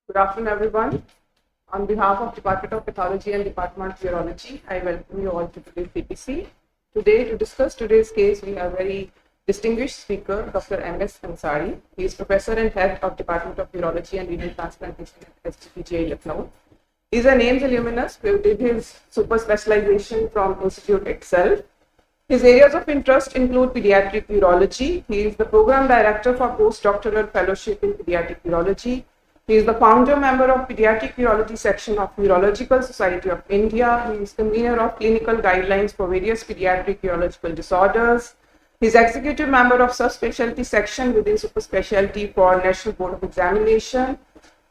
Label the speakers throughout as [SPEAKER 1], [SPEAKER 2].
[SPEAKER 1] Good afternoon, everyone. On behalf of Department of Pathology and Department of Urology, I welcome you all to today's CPC. Today, to discuss today's case, we have a very distinguished speaker, Dr. M.S. Ansari. He is Professor and Head of Department of Urology and Renal Transplantation at SGPGI, Lucknow. He is an AIIMS alumnus who did his super specialization from Institute itself. His areas of interest include pediatric urology. He is the program director for postdoctoral fellowship in pediatric urology. He is the founder member of Pediatric Urology section of Urological Society of India. He is convener of clinical guidelines for various pediatric urological disorders. He is executive member of subspecialty section within super specialty for National Board of Examination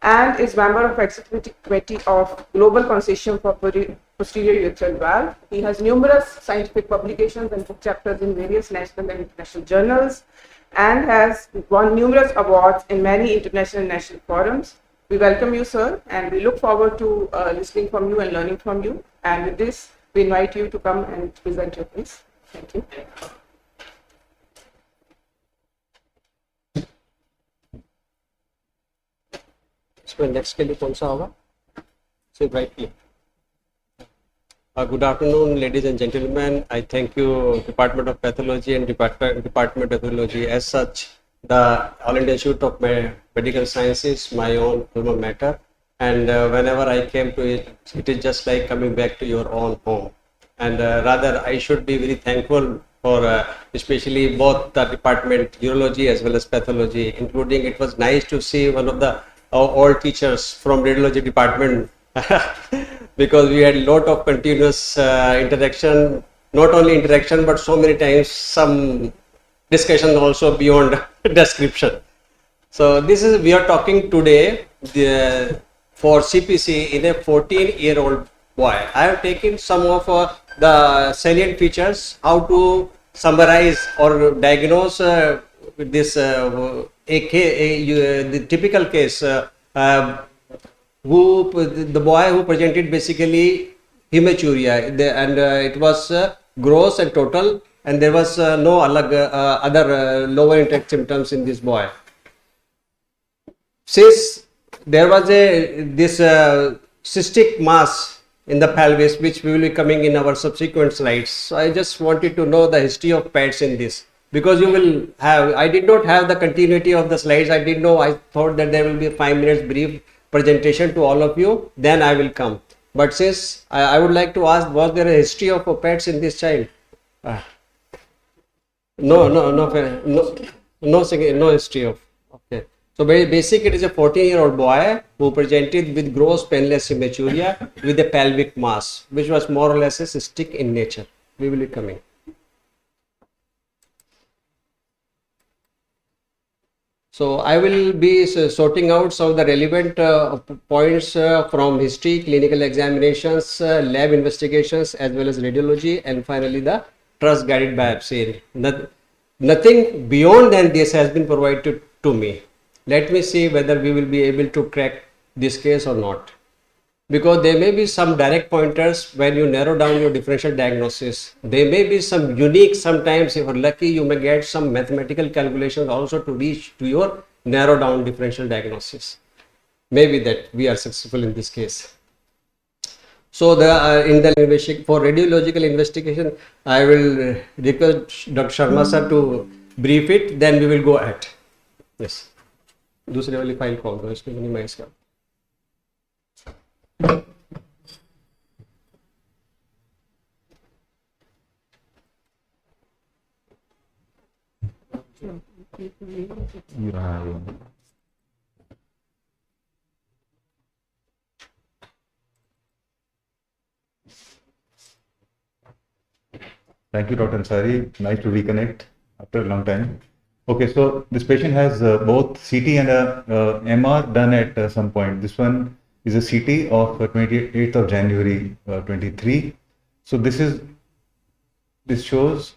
[SPEAKER 1] and is member of executive committee of Global Consortium for Posterior Urethral Valve. He has numerous scientific publications and book chapters in various national and international journals, and has won numerous awards in many international and national forums. We welcome you, sir, and we look forward to listening from you and learning from you. And with this, we invite you to come and present your case. Thank you.
[SPEAKER 2] इसमें next के लिए कौन सा होगा? So brightly. Good afternoon, ladies and gentlemen. I thank you, Department of Pathology and Department of Pathology. As such, the All India Institute of Medical Sciences, my own alma mater, and whenever I came to it, it is just like coming back to your own home. And rather, I should be very thankful for especially both the department, urology as well as pathology, including it was nice to see one of the old teachers from radiology department because we had a lot of continuous interaction, not only interaction but so many times some discussion also beyond description. So this is, we are talking today for CPC in a 14-year-old boy. I have taken some of the salient features, how to summarize or diagnose this the typical case, the boy who presented basically hematuria, and it was gross and total, and there was no other lower intake symptoms in this boy. Since there was this cystic mass in the pelvis, which we will be coming in our subsequent slides, so I just wanted to know the history of PETs in this. Because you will have, I did not have the continuity of the slides. I didn't know, I thought that there will be a 5 minutes brief presentation to all of you, then I will come. But since I would like to ask, was there a history of PETs in this child? No history of, okay. So very basic, it is a 14-year-old boy who presented with gross painless hematuria with a pelvic mass, which was more or less a cystic in nature. We will be coming. So I will be sorting out some of the relevant points from history, clinical examinations, lab investigations, as well as radiology, and finally the trust guided biopsy. Nothing beyond than this has been provided to me. Let me see whether we will be able to crack this case or not. Because there may be some direct pointers when you narrow down your differential diagnosis. There may be some unique, sometimes if you're lucky, you may get some mathematical calculations also to reach to your narrow down differential diagnosis. Maybe that we are successful in this case. So for radiological investigation, I will request Dr. Sharma sir to brief it, then we will go ahead. Yes. दूसरे वाली file खोल दो, इसको minimise कर.
[SPEAKER 3] Thank you, Dr. Ansari. Nice to reconnect after a long time. Okay, so this patient has both CT and a MR done at some point. This one is a CT of 28th of January 23. So this shows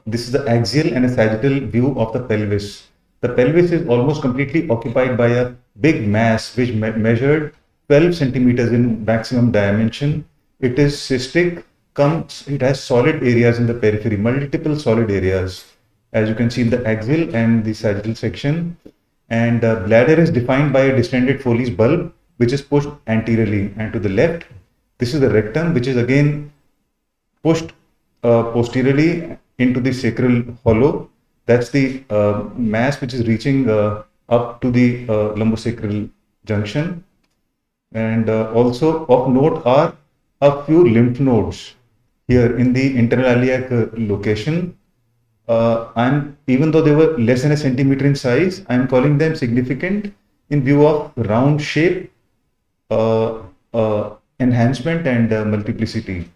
[SPEAKER 3] this is the axial and a sagittal view of the pelvis. The pelvis is almost completely occupied by a big mass which measured 12 centimeters in maximum dimension. It is cystic. It has solid areas in the periphery, multiple solid areas, as you can see in the axial and the sagittal section. And bladder is defined by a distended Foley's bulb, which is pushed anteriorly. And to the left, this is the rectum, which is again pushed posteriorly into the sacral hollow. That's the mass which is reaching up to the lumbosacral junction. And also of note are a few lymph nodes here in the internal iliac location. Even though they were less than a centimeter in size, I'm calling them significant in view of round shape, enhancement, and multiplicity.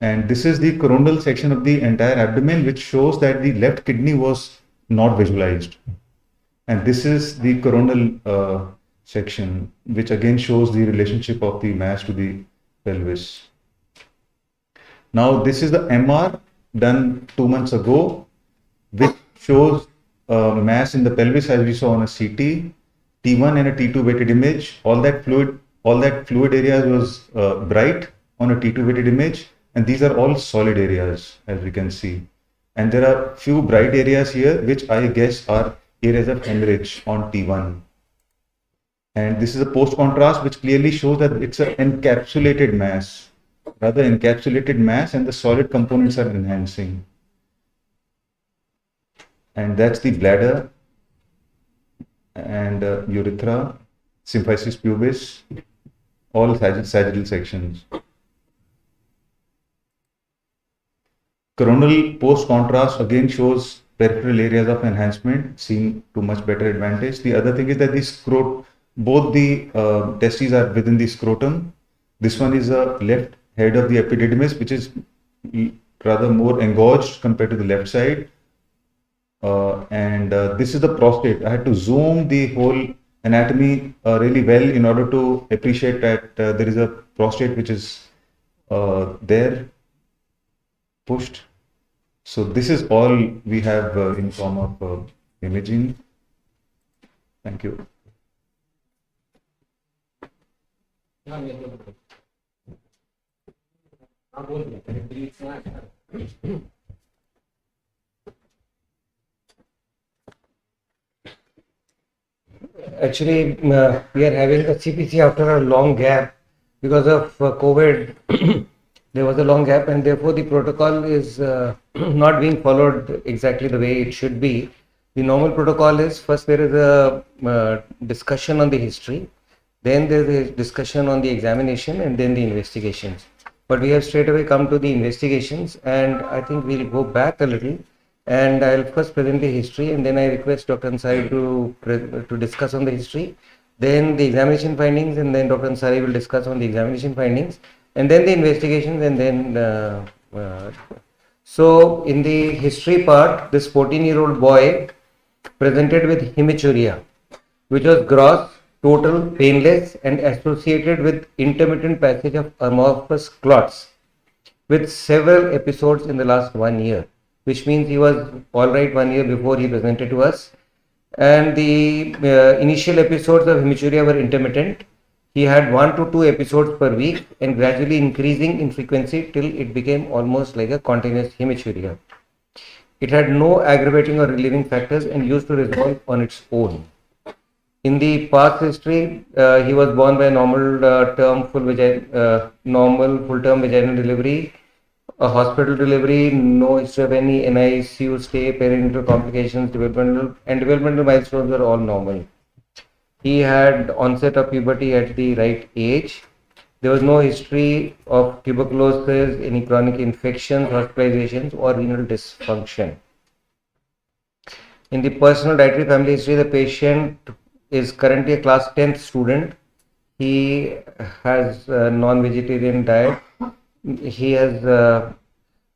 [SPEAKER 3] And this is the coronal section of the entire abdomen, which shows that the left kidney was not visualized. And this is the coronal section, which again shows the relationship of the mass to the pelvis. Now, this is the MR done 2 months ago, which shows mass in the pelvis as we saw on a CT, T1 and a T2 weighted image. All that fluid areas was bright on a T2 weighted image, and these are all solid areas, as we can see. And there are few bright areas here, which I guess are areas of hemorrhage on T1. And this is a post contrast, which clearly shows that it's an encapsulated mass. Rather encapsulated mass, and the solid components are enhancing. And that's the bladder and urethra, symphysis pubis, all sagittal sections. Coronal post contrast again shows peripheral areas of enhancement, seen to much better advantage. The other thing is that both the testes are within the scrotum. This one is a left head of the epididymis, which is rather more engorged compared to the left side. This is the prostate. I had to zoom the whole anatomy really well in order to appreciate that there is a prostate which is there, pushed. So this is all we have in form of imaging. Thank you.
[SPEAKER 4] Actually, we are having a CPC after a long gap because of COVID. There was a long gap, and therefore the protocol is not being followed exactly the way it should be. The normal protocol is first there is a discussion on the history, then there is a discussion on the examination, and then the investigations. But we have straight away come to the investigations, and I think we'll go back a little. And I'll first present the history, and then I request Dr. Ansari to discuss on the history, then the examination findings, and then Dr. Ansari will discuss on the examination findings, and then the investigations, and then so in the history part, this 14-year-old boy presented with hematuria, which was gross, total, painless, and associated with intermittent passage of amorphous clots, with several episodes in the last 1 year, which means he was all right 1 year before he presented to us. And the initial episodes of hematuria were intermittent. He had 1 to 2 episodes per week and gradually increasing in frequency till it became almost like a continuous hematuria. It had no aggravating or relieving factors and used to resolve on its own. In the past history, he was born by a normal full-term vaginal delivery, a hospital delivery, no history of any NICU stay, perinatal complications, developmental milestones were all normal. He had onset of puberty at the right age. There was no history of tuberculosis, any chronic infections, hospitalizations, or renal dysfunction. In the personal dietary family history, the patient is currently a class 10th student. He has a non-vegetarian diet. He has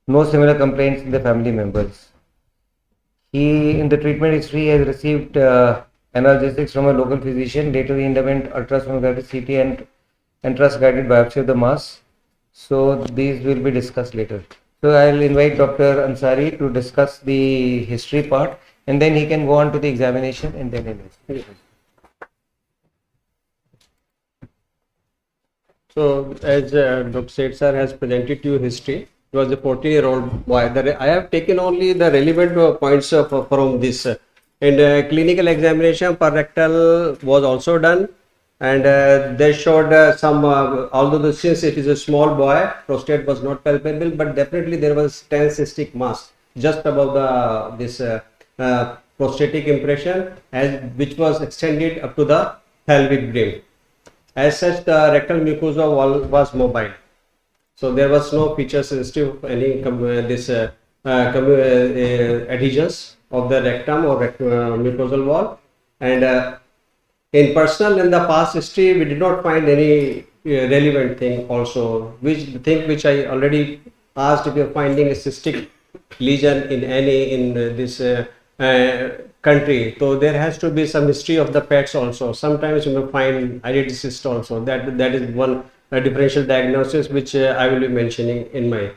[SPEAKER 4] no similar complaints in the family members. He, in the treatment history, has received analgesics from a local physician. Later, he underwent ultrasonography, CT, and trust-guided biopsy of the mass. So, these will be discussed later. So, I will invite Dr. Ansari to discuss the history part, and then he can go on to the examination and then investigation.
[SPEAKER 2] So, as Dr. Seth sir has presented to you history, he was a 14-year-old boy. I have taken only the relevant points from this. And clinical examination per rectal was also done, and they showed although since it is a small boy, prostate was not palpable, but definitely there was 10 cystic mass just above the this prostatic impression, which was extended up to the pelvic brim. As such, the rectal mucosa wall was mobile. So there was no feature sensitive of any adhesions of the rectum or mucosal wall. And in personal, in the past history, we did not find any relevant thing also, which I already asked, if you're finding a cystic lesion in this country. So there has to be some history of the pets also. Sometimes you may find identity cyst also. That is one differential diagnosis which I will be mentioning in my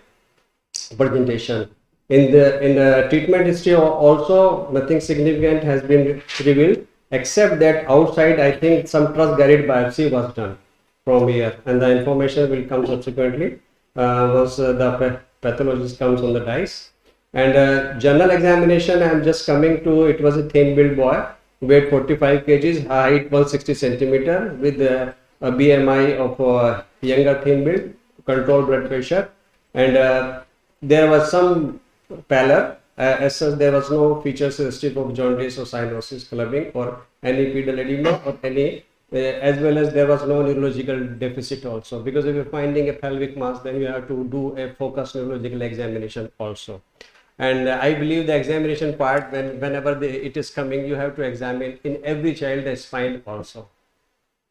[SPEAKER 2] presentation. In the treatment history also, nothing significant has been revealed, except that outside I think some transgarid biopsy was done from here, and the information will come subsequently once the pathologist comes on the dice. And general examination, I am just coming to, it was a thin build boy, weight 45 kgs, height 160 centimeter, with a BMI of younger thin build, controlled blood pressure, and there was some pallor. As such, there was no feature sensitive of jaundice or cyanosis, clubbing, or any pedal edema, or any as well as there was no neurological deficit also, because if you're finding a pelvic mass, then you have to do a focused neurological examination also. And I believe the examination part, whenever it is coming, you have to examine in every child the spine also.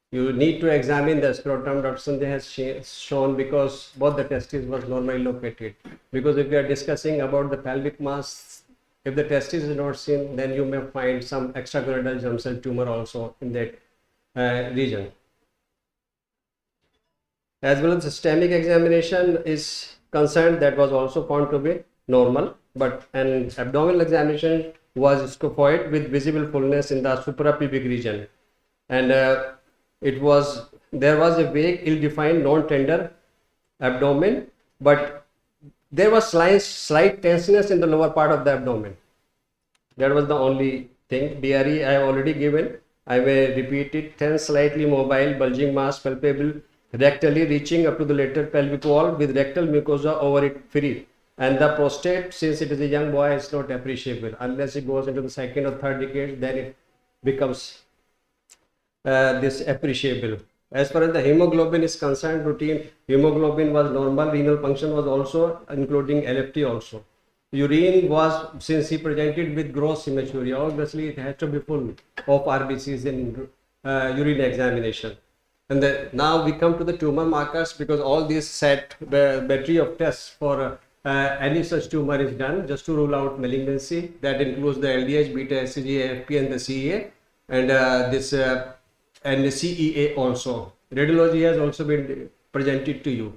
[SPEAKER 2] You need to examine the scrotum. Dr. Sanjay has shown, because both the testes was normally located. Because if we are discussing about the pelvic mass, if the testis is not seen, then you may find some extracondylar germ cell tumor also in that region. As well as systemic examination is concerned, that was also found to be normal, but an abdominal examination was scophoid with visible fullness in the suprapubic region, and there was a vague, ill-defined, non-tender abdomen, but there was slight tenseness in the lower part of the abdomen. That was the only thing. DRE I have already given. I may repeat it. Tense, slightly mobile, bulging mass palpable rectally, reaching up to the lateral pelvic wall with rectal mucosa over it free. And the prostate, since it is a young boy, is not appreciable. Unless it goes into the second or third decade, then it becomes this appreciable. As far as the hemoglobin is concerned, routine hemoglobin was normal. Renal function was also, including LFT also. Urine was, since he presented with gross hematuria, obviously it has to be full of RBCs in urine examination. And now we come to the tumor markers, because all these set battery of tests for any such tumor is done just to rule out malignancy. That includes the LDH, beta, HCG, AFP, and the CEA, and and the CEA also. Radiology has also been presented to you.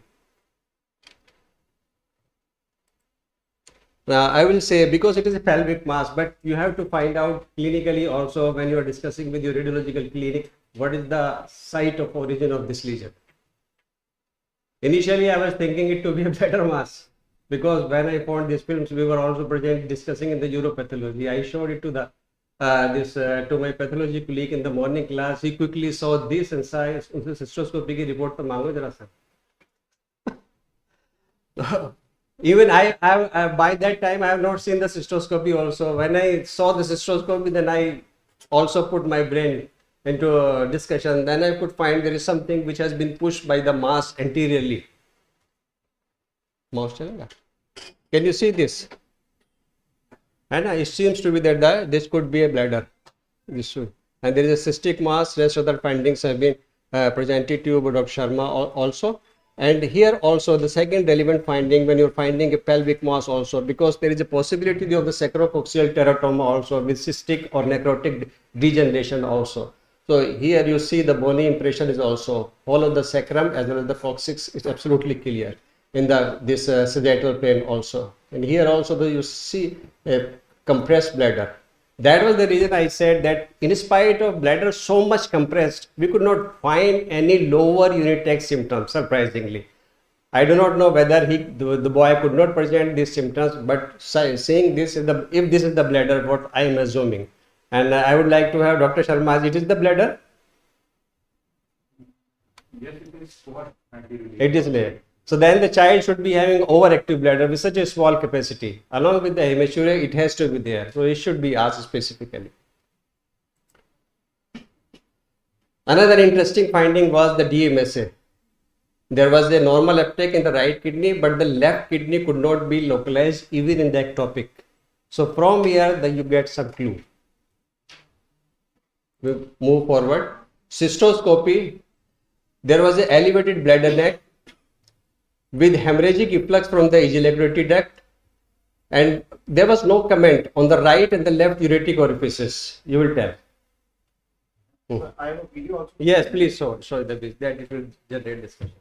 [SPEAKER 2] Now I will say, because it is a pelvic mass, but you have to find out clinically also, when you are discussing with your radiological clinic, what is the site of origin of this lesion. Initially I was thinking it to be a bladder mass, because when I found these films, we were also discussing in the uropathology. I showed it to the to my pathology colleague in the morning class. He quickly saw this and said, cystoscopy ki report to mango jara sa. Even I by that time I have not seen the cystoscopy also. When I saw the cystoscopy, then I also put my brain into a discussion. Then I could find there is something which has been pushed by the mass anteriorly. Mouse chalega. Can you see this? And it seems to be that this could be a bladder. This should. And there is a cystic mass. Rest other findings have been presented to you by Dr. Sharma also. And here also the second relevant finding, when you're finding a pelvic mass also, because there is a possibility of the sacrococcygeal teratoma also with cystic or necrotic degeneration also. So here you see the bony impression is also all of the sacrum as well as the coccyx is absolutely clear in this sagittal plane also. And here also you see a compressed bladder. That was the reason I said that in spite of bladder so much compressed, we could not find any lower unitex symptoms, surprisingly. I do not know whether the boy could not present these symptoms, but saying this, if this is the bladder, what I am assuming. And I would like to have Dr. Sharma. It is the bladder.
[SPEAKER 3] Yes, it is what
[SPEAKER 2] It is laid. So then the child should be having overactive bladder with such a small capacity. Along with the hematuria, it has to be there. So it should be asked specifically. Another interesting finding was the DMSA. There was a normal uptake in the right kidney, but the left kidney could not be localized even in the ectopic. So from here, you get some clue. We move forward. Cystoscopy. There was an elevated bladder neck with hemorrhagic efflux from the ejaculatory duct, and there was no comment on the right and the left ureteric orifices. You will tell.
[SPEAKER 3] I have a video also.
[SPEAKER 2] Yes, please show the video. That it will generate discussion.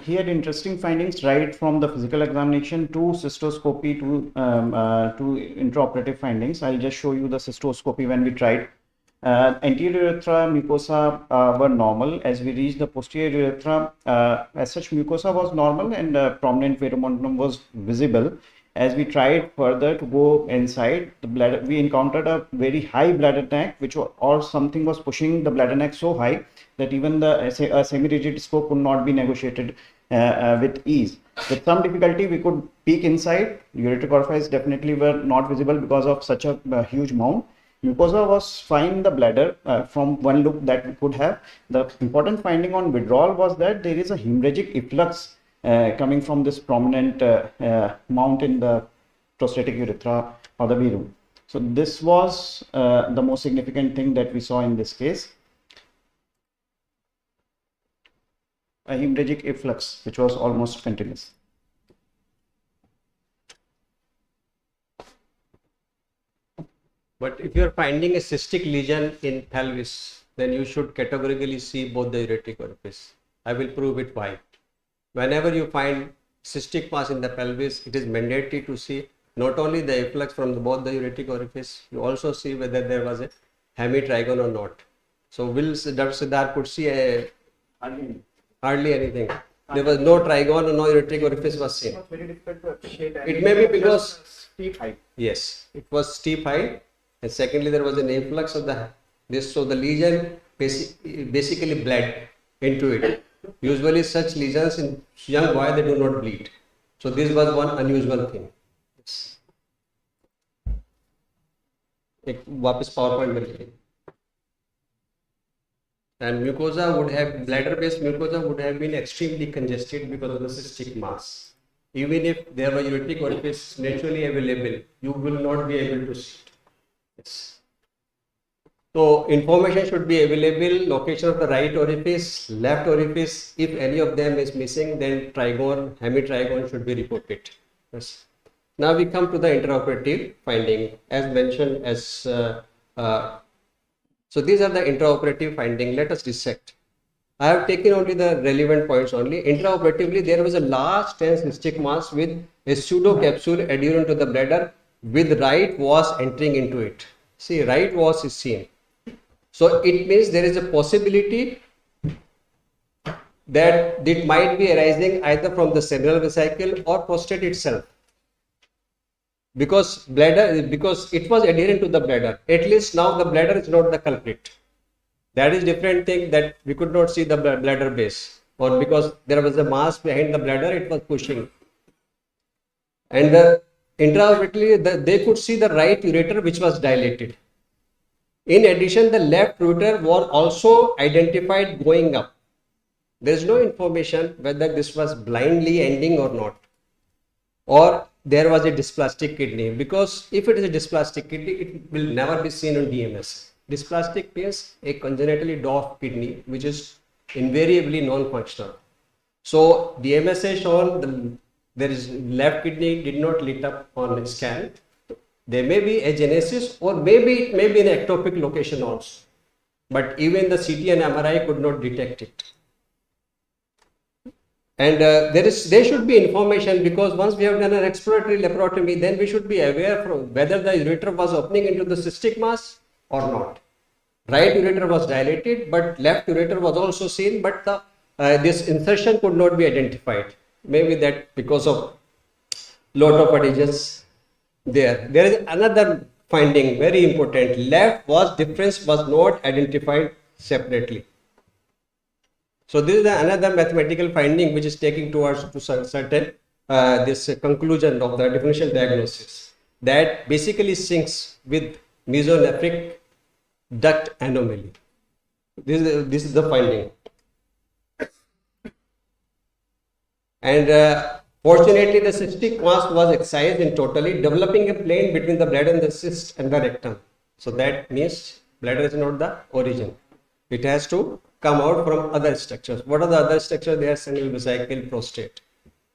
[SPEAKER 5] He had interesting findings right from the physical examination to cystoscopy to intraoperative findings. I'll just show you the cystoscopy when we tried. Anterior urethra mucosa were normal. As we reached the posterior urethra, as such mucosa was normal and prominent verumontanum was visible. As we tried further to go inside the bladder, we encountered a very high bladder neck, or something was pushing the bladder neck so high that even the semi-rigid scope could not be negotiated with ease. With some difficulty, we could peek inside. Ureteric orifices definitely were not visible because of such a huge mound. Mucosa was fine in the bladder from one look that we could have. The important finding on withdrawal was that there is a hemorrhagic efflux coming from this prominent mount in the prostatic urethra or the verum. So this was the most significant thing that we saw in this case. A hemorrhagic efflux which was almost continuous.
[SPEAKER 2] But if you are finding a cystic lesion in pelvis, then you should categorically see both the ureteric orifice. I will prove it why. Whenever you find cystic mass in the pelvis, it is mandatory to see not only the efflux from both the ureteric orifice, you also see whether there was a hemitrigon or not. So will Dr. Siddharth could see hardly anything. There was no trigon or no ureteric orifice was seen.
[SPEAKER 5] It was very difficult to appreciate.
[SPEAKER 2] It may be because
[SPEAKER 5] steep height.
[SPEAKER 2] yes, it was steep height, and secondly there was an influx of so the lesion basically bled into it. Usually such lesions in young boy they do not bleed. So this was one unusual thing. एक वापस PowerPoint में लिखें. And mucosa would have, bladder-based mucosa would have been extremely congested because of the cystic mass. Even if there were ureteric orifice naturally available, you will not be able to see it. Yes. So information should be available, location of the right orifice, left orifice. If any of them is missing, then trigon, hemitrigon should be reported. Yes. Now we come to the intraoperative finding, as mentioned as so these are the intraoperative finding. Let us dissect. I have taken only the relevant points only. Intraoperatively, there was a large dense cystic mass with a pseudo capsule adherent to the bladder with right was entering into it. See, right was is seen. So it means there is a possibility that it might be arising either from the seminal vesicle or prostate itself. Because it was adherent to the bladder. At least now the bladder is not the culprit. That is different thing, that we could not see the bladder base, or because there was a mass behind the bladder, it was pushing. And intraoperatively, they could see the right ureter which was dilated. In addition, the left ureter was also identified going up. There is no information whether this was blindly ending or not, or there was a dysplastic kidney, because if it is a dysplastic kidney, it will never be seen on DMS. Dysplastic means a congenitally dwarfed kidney which is invariably non-functional. So DMS has shown there is left kidney did not lit up on scan. There may be a genesis, or maybe it may be an ectopic location also, but even the CT and MRI could not detect it. And there should be information, because once we have done an exploratory laparotomy, then we should be aware from whether the ureter was opening into the cystic mass or not. Right ureter was dilated, but left ureter was also seen, but the this insertion could not be identified. Maybe that because of lot of adhesions there. There is another finding, very important. Left was difference was not identified separately. So this is another mathematical finding which is taking towards to certain this conclusion of the differential diagnosis that basically syncs with mesonephric duct anomaly. This is the finding. And fortunately, the cystic mass was excised in totally, developing a plane between the bladder and the cyst and the rectum. So that means bladder is not the origin. It has to come out from other structures. What are the other structures? They are seminal vesicle, prostate.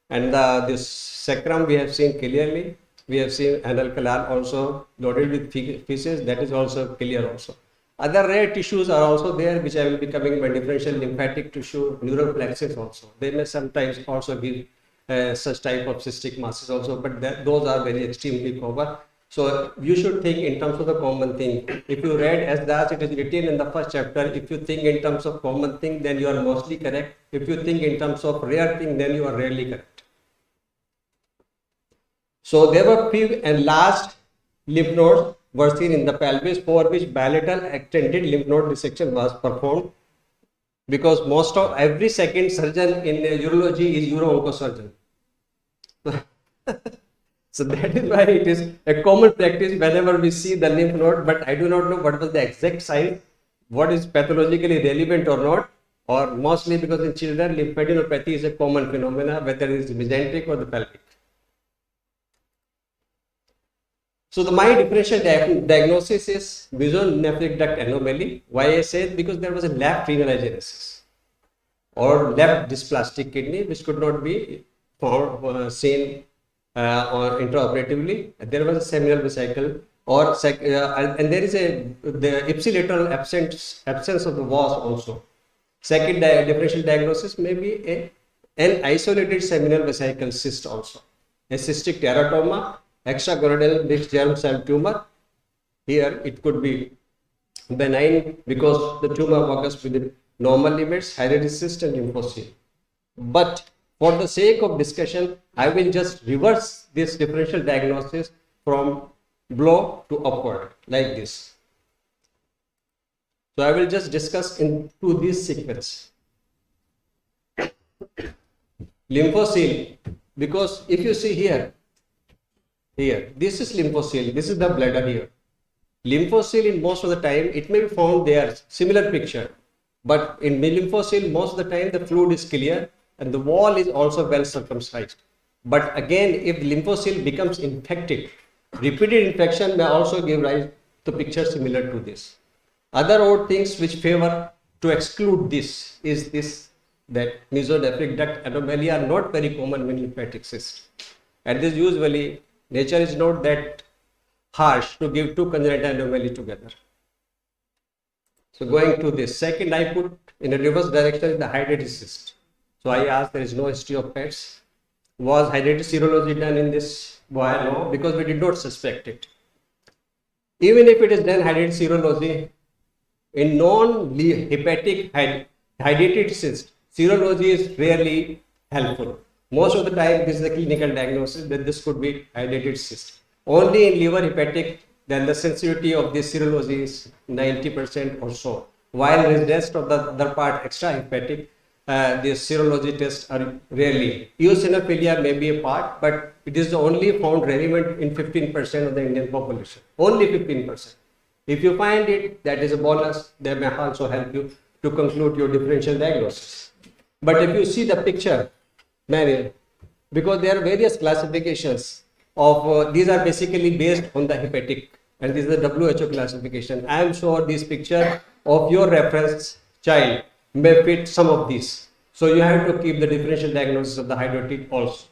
[SPEAKER 2] And this sacrum we have seen clearly. We have seen anal canal also loaded with feces. That is also clear also. Other rare tissues are also there, which I will be coming by differential lymphatic tissue, neural plexus also. They may sometimes also give such type of cystic masses also, but those are very extremely common. So you should think in terms of the common thing. If you read as that it is written in the first chapter, if you think in terms of common thing, then you are mostly correct. If you think in terms of rare thing, then you are rarely correct. So there were few enlarged lymph nodes were seen in the pelvis for which bilateral extended lymph node dissection was performed, because most of every second surgeon in urology is uro-oncosurgeon. So that is why it is a common practice whenever we see the lymph node, but I do not know what was the exact size, what is pathologically relevant or not, or mostly because in children lymphadenopathy is a common phenomena, whether it is mesenteric or the pelvic. So my differential diagnosis is mesonephric duct anomaly. Why I say it? Because there was a left renal agenesis or left dysplastic kidney which could not be found, seen or intraoperatively. There was a seminal vesicle and there is the ipsilateral absence of the vas also. Second differential diagnosis may be an isolated seminal vesicle cyst also. A cystic teratoma, extragonadal mixed germ cell tumor. Here it could be benign because the tumor occurs within normal limits, hydrotic cyst and lymphocyte. But for the sake of discussion, I will just reverse this differential diagnosis from below to upward like this. So I will just discuss into this sequence. Lymphocele, because if you see here, this is lymphocele, this is the bladder here. Lymphocele in most of the time, it may be found there, similar picture. But in lymphocele, most of the time the fluid is clear and the wall is also well circumcised. But again, if lymphocele becomes infected, repeated infection may also give rise to picture similar to this. Other odd things which favor to exclude this is that mesonephric duct anomaly are not very common in lymphatic cysts. And this usually, nature is not that harsh to give two congenital anomalies together. So going to this, second I put in a reverse direction is the hydrated cyst. So I asked, there is no history of pets. Was hydrated serology done in this boy? No, because we did not suspect it. Even if it is done hydrated serology, in non-hepatic hydrated cyst, serology is rarely helpful. Most of the time, this is a clinical diagnosis that this could be hydrated cyst. Only in liver hepatic, then the sensitivity of this serology is 90% or so. While the rest of the other part, extra hepatic, the serology tests are rarely. Eosinophilia may be a part, but it is only found relevant in 15% of the Indian population. Only 15%. If you find it, that is a bonus. They may also help you to conclude your differential diagnosis. But if you see the picture, because there are various classifications of these are basically based on the hepatic, and this is the WHO classification. I am sure this picture of your reference child may fit some of these. So you have to keep the differential diagnosis of the hydrotic also.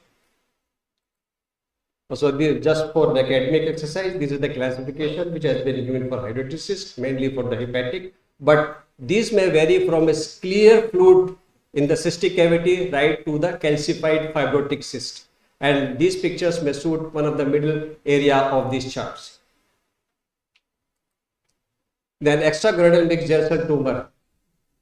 [SPEAKER 2] So this, just for the academic exercise, this is the classification which has been given for hydrotic cyst, mainly for the hepatic. But these may vary from a clear fluid in the cystic cavity right to the calcified fibrotic cyst. And these pictures may suit one of the middle area of these charts. Then extragonadal mixed germ cell tumor.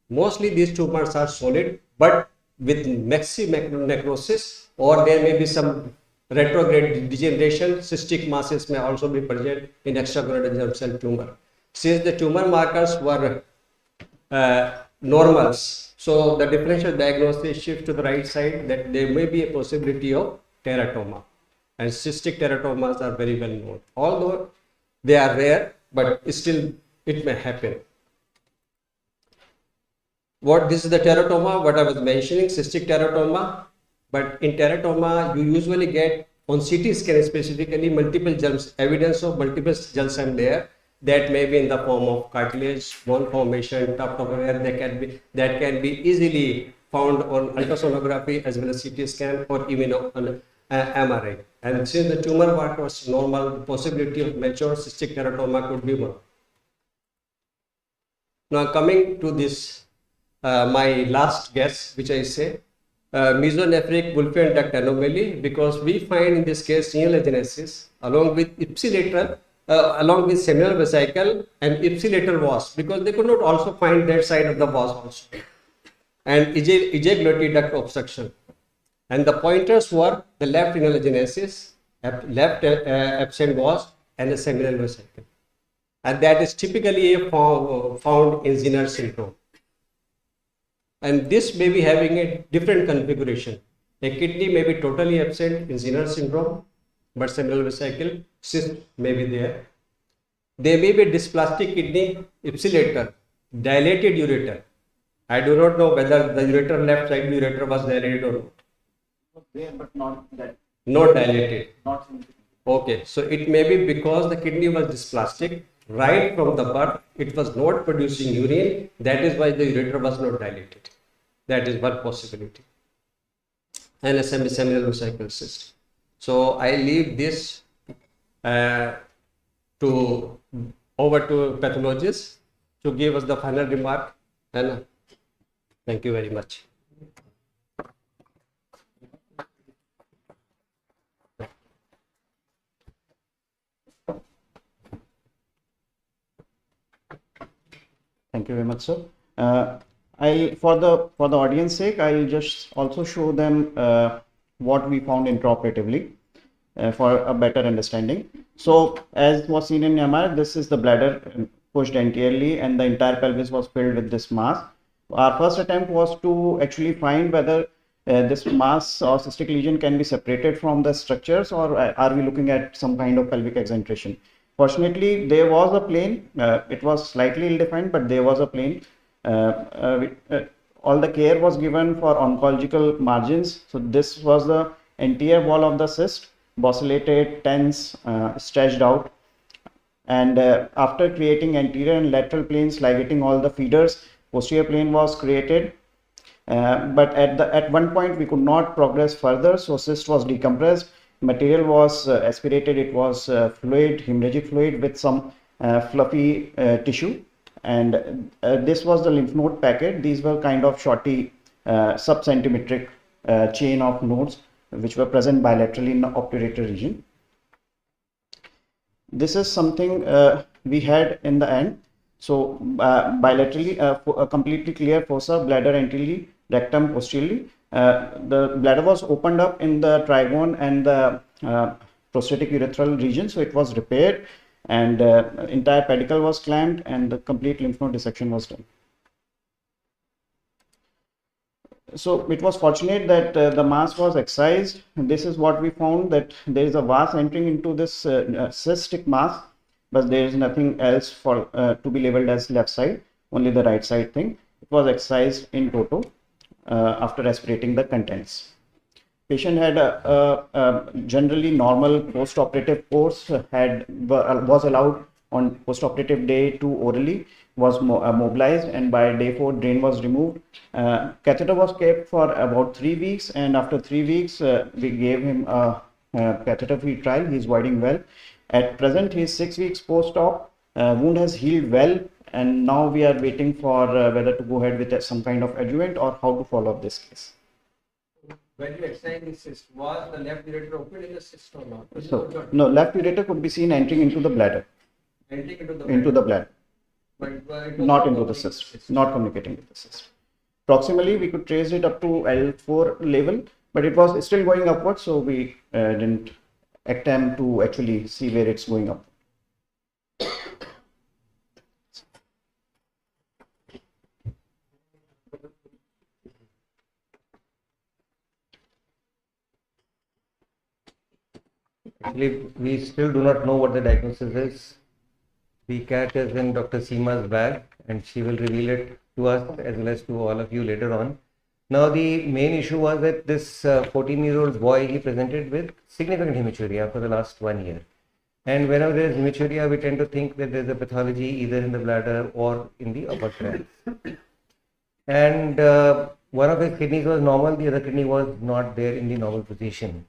[SPEAKER 2] Mostly these tumors are solid, but with maximum necrosis, or there may be some retrograde degeneration. Cystic masses may also be present in extracellular germ cell tumor. Since the tumor markers were normals, so the differential diagnosis shift to the right side, that there may be a possibility of teratoma, and cystic teratomas are very well known, although they are rare, but still it may happen. What this is the teratoma, what I was mentioning, cystic teratoma. But in teratoma, you usually get on CT scan specifically multiple germs, evidence of multiple germs are there. That may be in the form of cartilage, bone formation, tuft of hair. That can be easily found on ultrasonography as well as CT scan or even on MRI. And since the tumor marker was normal, the possibility of mature cystic teratoma could be more. Now coming to this, my last guess, which I say, mesonephric Wolffian duct anomaly, because we find in this case neogenesis along with ipsilateral, along with seminal vesicle and ipsilateral vas, because they could not also find that side of the vas also, and ejaculatory duct obstruction. And the pointers were the left neogenesis, left absent vas, and the seminal vesicle. And that is typically found in Zinner syndrome. And this may be having a different configuration. A kidney may be totally absent in Zinner syndrome, but seminal vesicle cyst may be there. There may be dysplastic kidney, ipsilateral, dilated ureter. I do not know whether the ureter, left side ureter was dilated or not.
[SPEAKER 5] There, but not that.
[SPEAKER 2] Not dilated.
[SPEAKER 5] Not.
[SPEAKER 2] Okay, so it may be because the kidney was dysplastic. Right from the birth, it was not producing urine. That is why the ureter was not dilated. That is one possibility. And a seminal vesicle cyst. So I leave this over to pathologists to give us the final remark. And thank you very much.
[SPEAKER 5] Thank you very much, sir. For the audience sake, I'll just also show them what we found intraoperatively for a better understanding. So, as was seen in MR, this is the bladder pushed anteriorly, and the entire pelvis was filled with this mass. Our first attempt was to actually find whether this mass or cystic lesion can be separated from the structures, or are we looking at some kind of pelvic exentration. Fortunately, there was a plane. It was slightly ill-defined, but there was a plane. All the care was given for oncological margins. So this was the anterior wall of the cyst, bossellated, tense, stretched out. And after creating anterior and lateral planes, ligating all the feeders, posterior plane was created. But at one point we could not progress further, so cyst was decompressed. Material was aspirated. It was fluid, hemorrhagic fluid with some fluffy tissue, and this was the lymph node packet. These were kind of shorty sub-centimetric chain of nodes which were present bilaterally in the obturator region. This is something we had in the end. So bilaterally, a completely clear fossa, bladder anteriorly, rectum posteriorly. The bladder was opened up in the trigone and the prostatic urethral region, so it was repaired, and entire pedicle was clamped, and the complete lymph node dissection was done. So it was fortunate that the mass was excised. This is what we found, that there is a vas entering into this cystic mass, but there is nothing else for to be labeled as left side, only the right side thing. It was excised in toto after aspirating the contents. Patient had a generally normal post-operative course, was allowed on post-operative day 2 orally, was mobilized, and by day 4 drain was removed. Catheter was kept for about 3 weeks, and after 3 weeks we gave him a catheter-free trial. He is voiding well. At present he is 6 weeks post-op. Wound has healed well, and now we are waiting for whether to go ahead with some kind of adjuvant or how to follow up this case.
[SPEAKER 2] When you excise the cyst, was the left ureter open in the cyst or not?
[SPEAKER 5] So, no, left ureter could be seen entering into the bladder.
[SPEAKER 2] Entering into the
[SPEAKER 5] Into the bladder. not into the cyst, not communicating with the cyst. Proximally, we could trace it up to L4 level, but it was still going upwards, so we didn't attempt to actually see where it's going up.
[SPEAKER 4] Actually, we still do not know what the diagnosis is. The cat is in Dr. Seema's bag, and she will reveal it to us as well as to all of you later on. Now, the main issue was that this 14-year-old boy, he presented with significant hematuria for the last 1 year. And whenever there is hematuria, we tend to think that there is a pathology either in the bladder or in the upper tract. And one of his kidneys was normal, the other kidney was not there in the normal position.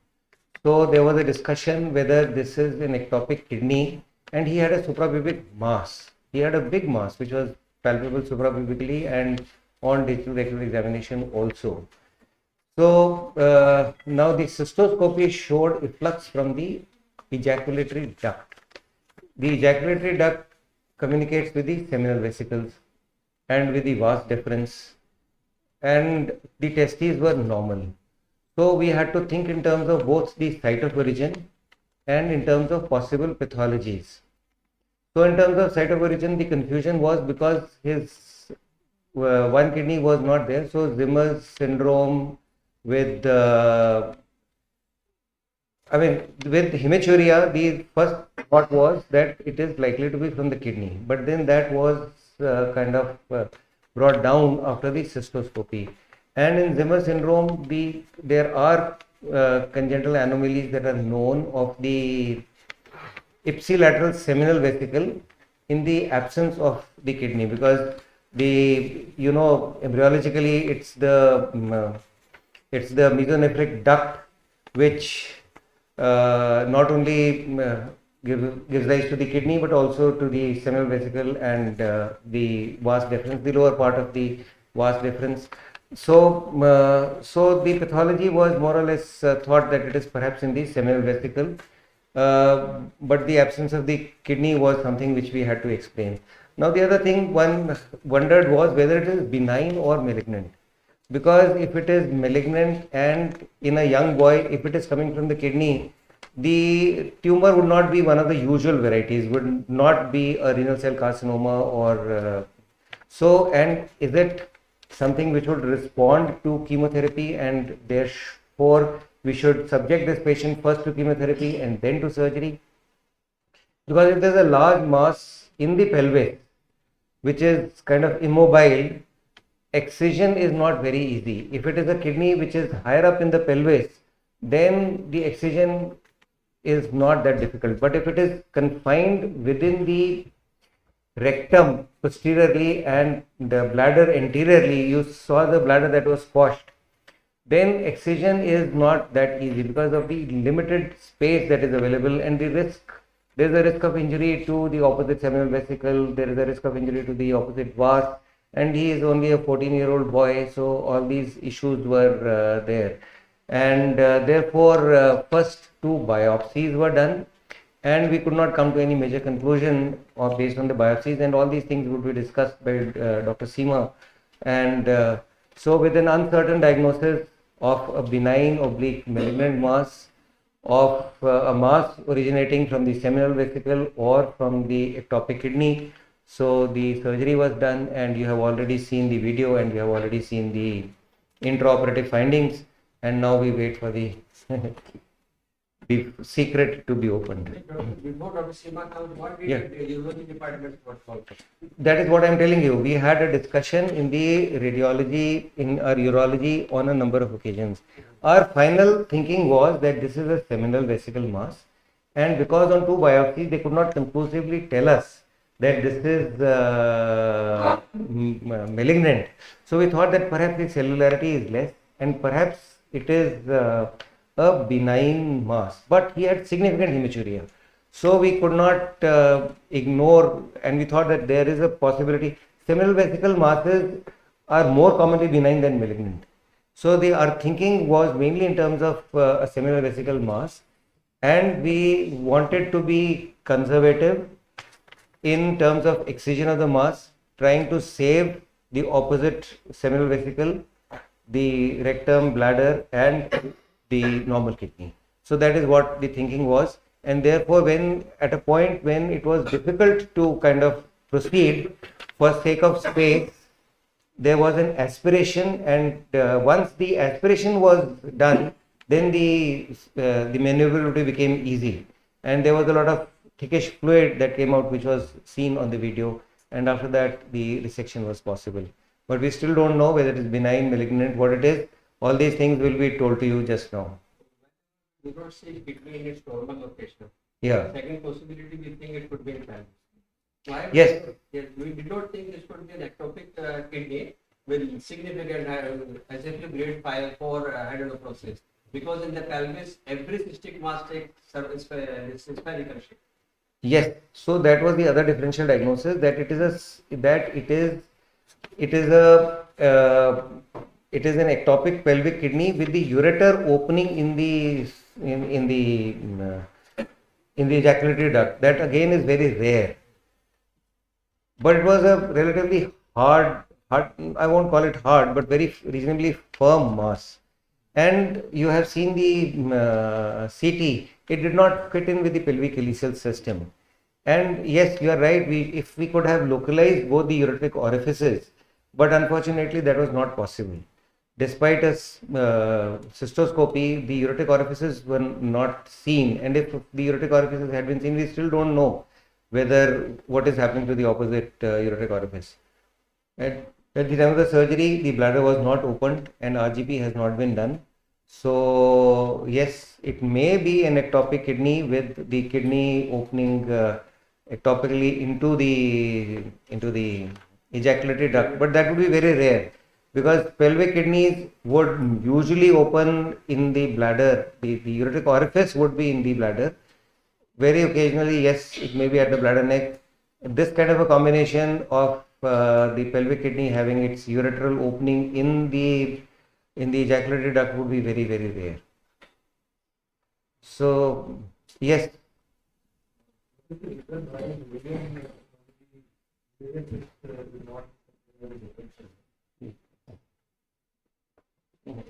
[SPEAKER 4] So there was a discussion whether this is an ectopic kidney, and he had a suprapubic mass. He had a big mass which was palpable suprapubically and on digital rectal examination also. So now the cystoscopy showed efflux from the ejaculatory duct. The ejaculatory duct communicates with the seminal vesicles and with the vas deferens, and the testes were normal. So we had to think in terms of both the site of origin and in terms of possible pathologies. So in terms of site of origin, the confusion was because his one kidney was not there. So Zimmer's syndrome with with hematuria, the first thought was that it is likely to be from the kidney, but then that was brought down after the cystoscopy. And in Zimmer syndrome, there are congenital anomalies that are known of the ipsilateral seminal vesicle in the absence of the kidney, because embryologically it's the mesonephric duct which not only gives rise to the kidney but also to the seminal vesicle and the vas deferens, the lower part of the vas deferens. So the pathology was more or less thought that it is perhaps in the seminal vesicle, but the absence of the kidney was something which we had to explain. Now the other thing one wondered was whether it is benign or malignant, because if it is malignant and in a young boy, if it is coming from the kidney, the tumor would not be one of the usual varieties, would not be a renal cell carcinoma or and is it something which would respond to chemotherapy, and therefore we should subject this patient first to chemotherapy and then to surgery? Because if there is a large mass in the pelvis which is kind of immobile, excision is not very easy. If it is a kidney which is higher up in the pelvis, then the excision is not that difficult. But if it is confined within the rectum posteriorly and the bladder anteriorly, you saw the bladder that was squashed, then excision is not that easy because of the limited space that is available and the risk. There is a risk of injury to the opposite seminal vesicle, there is a risk of injury to the opposite vas, and he is only a 14-year-old boy, so all these issues were there. And therefore first 2 biopsies were done, and we could not come to any major conclusion based on the biopsies, and all these things would be discussed by Dr. Seema. And so with an uncertain diagnosis of a benign oblique malignant mass, of a mass originating from the seminal vesicle or from the ectopic kidney, so the surgery was done, and you have already seen the video and you have already seen the intraoperative findings, and now we wait for the the secret to be opened.
[SPEAKER 2] Before Dr. Seema comes, what did the urology department was called?
[SPEAKER 4] That is what I am telling you. We had a discussion in the radiology, in our urology on a number of occasions. Our final thinking was that this is a seminal vesicle mass, and because on 2 biopsies they could not conclusively tell us that this is malignant. So we thought that perhaps the cellularity is less and perhaps it is a benign mass, but he had significant hematuria. So we could not ignore, and we thought that there is a possibility. Seminal vesicle masses are more commonly benign than malignant. So our thinking was mainly in terms of a seminal vesicle mass, and we wanted to be conservative in terms of excision of the mass, trying to save the opposite seminal vesicle, the rectum, bladder, and the normal kidney. So that is what the thinking was, and therefore when at a point when it was difficult to kind of proceed for sake of space, there was an aspiration, and once the aspiration was done, then the maneuverability became easy, and there was a lot of thickish fluid that came out, which was seen on the video, and after that the resection was possible. But we still don't know whether it is benign, malignant, what it is. All these things will be told to you just now.
[SPEAKER 2] We don't see kidney in its normal location.
[SPEAKER 4] Yeah.
[SPEAKER 2] Second possibility, we think it could be in pelvis. Why?
[SPEAKER 4] Yes.
[SPEAKER 2] Yes, we did not think this could be an ectopic kidney with significant SFQ grade 5 for adenoprosis. Because in the pelvis, every cystic mass takes spherical shape.
[SPEAKER 4] Yes. So that was the other differential diagnosis, that it is an ectopic pelvic kidney with the ureter opening in the ejaculatory duct. That again is very rare. But it was a relatively hard, I won't call it hard, but very reasonably firm mass. And you have seen the CT, it did not fit in with the pelvic ileal system. And yes, you are right, if we could have localized both the ureteric orifices, but unfortunately that was not possible. Despite a cystoscopy, the ureteric orifices were not seen, and if the ureteric orifices had been seen, we still don't know whether what is happening to the opposite ureteric orifice. At the time of the surgery, the bladder was not opened and RGP has not been done. So yes, it may be an ectopic kidney with the kidney opening ectopically into the ejaculatory duct, but that would be very rare, because pelvic kidneys would usually open in the bladder. The ureteric orifice would be in the bladder. Very occasionally, yes, it may be at the bladder neck. This kind of a combination of the pelvic kidney having its ureteral opening in the ejaculatory duct would be very, very rare. So yes.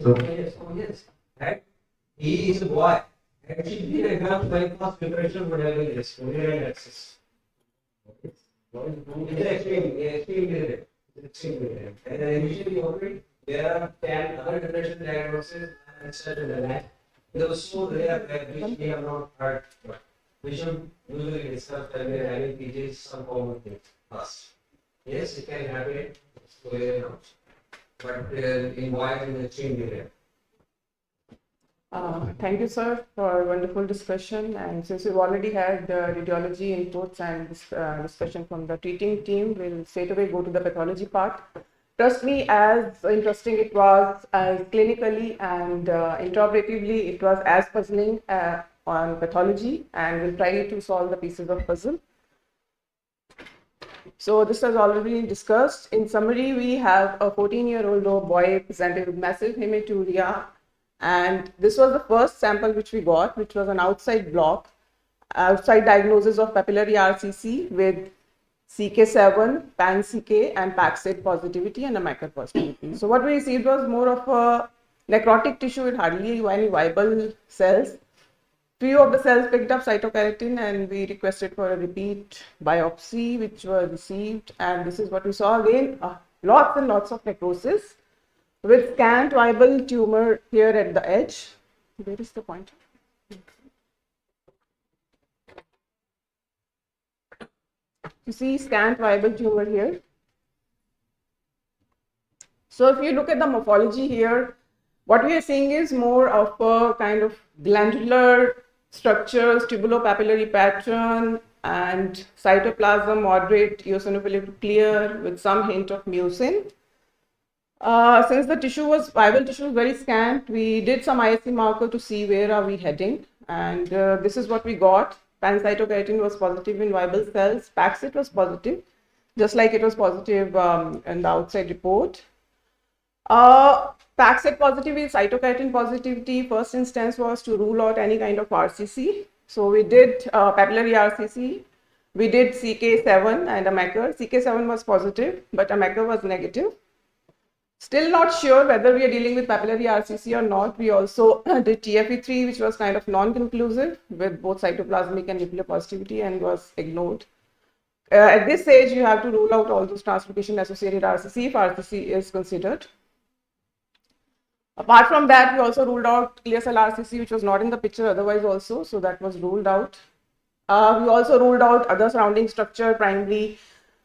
[SPEAKER 2] So yes, that he is a boy. Actually, I have very fast preparation for having this urinary access. It's extremely rare. Extremely rare. And usually already there are 10 other differential diagnoses and such as that. Those so rare that which we have not heard. But we should usually discuss when we are having PGs some common things first. Yes, it can happen. But in boys it is extremely rare.
[SPEAKER 1] Thank you, sir, for a wonderful discussion. And since we've already had radiology inputs and discussion from the treating team, we'll straight away go to the pathology part. Trust me, as interesting it was, as clinically and intraoperatively, it was as puzzling on pathology, and we'll try to solve the pieces of puzzle. So this has already been discussed. In summary, we have a 14-year-old boy presented with massive hematuria. And this was the first sample which we got, which was an outside block, outside diagnosis of papillary RCC with CK7, pan-CK and PAX8 positivity and a MACR positivity. So what we received was more of a necrotic tissue with hardly any viable cells. Few of the cells picked up cytokeratin, and we requested for a repeat biopsy, which was received. And this is what we saw again, lots and lots of necrosis, with scant viable tumor here at the edge. Where is the pointer? You see scant viable tumor here. So if you look at the morphology here, what we are seeing is more of a kind of glandular structures, tubulopapillary pattern, and cytoplasm moderate eosinophilic clear with some hint of mucin. Since the tissue was viable tissue was very scant, we did some ISC marker to see where are we heading, and this is what we got. Pancytokeratin was positive in viable cells. PAX8 was positive, just like it was positive in the outside report. PAX8 positivity, cytokeratin positivity, first instance was to rule out any kind of RCC. So we did papillary RCC We did CK7 and a maker. CK7 was positive, but a maker was negative. Still not sure whether we are dealing with papillary RCC or not. We also did TFE3, which was kind of non-conclusive with both cytoplasmic and nuclear positivity and was ignored. At this stage, you have to rule out all those translocation associated RCC if RCC is considered. Apart from that, we also ruled out clear cell RCC, which was not in the picture otherwise also, so that was ruled out. We also ruled out other surrounding structure, primarily,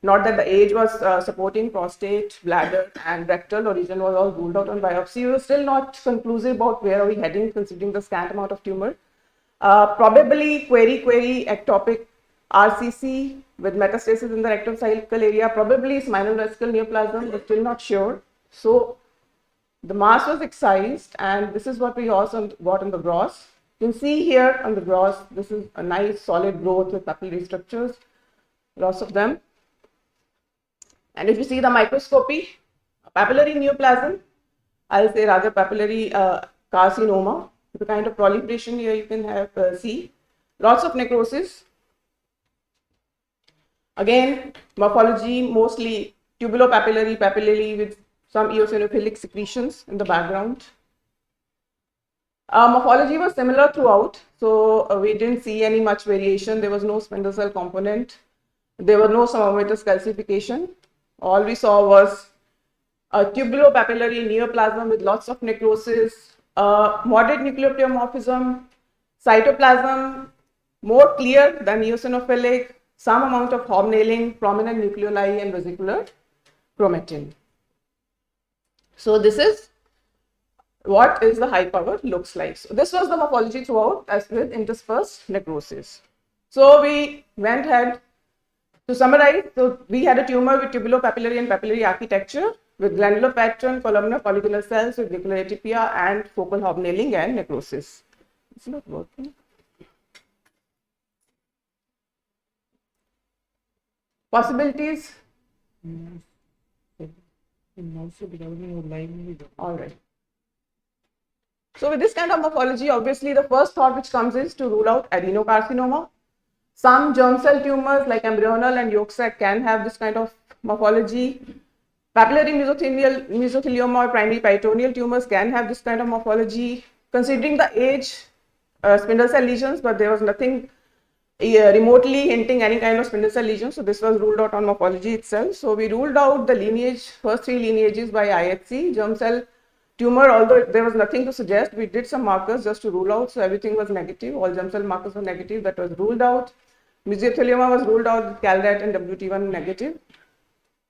[SPEAKER 1] not that the age was supporting prostate, bladder, and rectal origin was all ruled out on biopsy. We were still not conclusive about where are we heading considering the scant amount of tumor. Probably query ectopic RCC with metastasis in the rectal cervical area, probably spinal vesicle neoplasm, but still not sure. So the mass was excised, and this is what we also got on the gross. You can see here on the gross, this is a nice solid growth with papillary structures, lots of them. And if you see the microscopy, papillary neoplasm, I'll say rather papillary carcinoma, the kind of proliferation here you can have see, lots of necrosis. Again, morphology mostly tubulopapillary, papillary with some eosinophilic secretions in the background. Morphology was similar throughout, so we didn't see any much variation. There was no spindle cell component. There was no somamatous calcification. All we saw was a tubulopapillary neoplasm with lots of necrosis, moderate nuclear pleomorphism, cytoplasm more clear than eosinophilic, some amount of hobnailing, prominent nucleoli and vesicular chromatin. So this is what is the high power looks like. So this was the morphology throughout as with interspersed necrosis. So we went ahead to summarize. So we had a tumor with tubulopapillary and papillary architecture with glandular pattern, columnar follicular cells with nuclear atypia and focal hobnailing and necrosis. It's not working. Possibilities. All right. So with this kind of morphology, obviously the first thought which comes is to rule out adenocarcinoma. Some germ cell tumors like embryonal and yolk sac can have this kind of morphology. Papillary mesothelioma or primary peritoneal tumors can have this kind of morphology. Considering the age, spindle cell lesions, but there was nothing remotely hinting any kind of spindle cell lesion. So this was ruled out on morphology itself. So we ruled out the lineage, first three lineages by IHC, germ cell tumor, although there was nothing to suggest. We did some markers just to rule out. So everything was negative. All germ cell markers were negative. That was ruled out. Mesothelioma was ruled out with CalDAT and WT1 negative.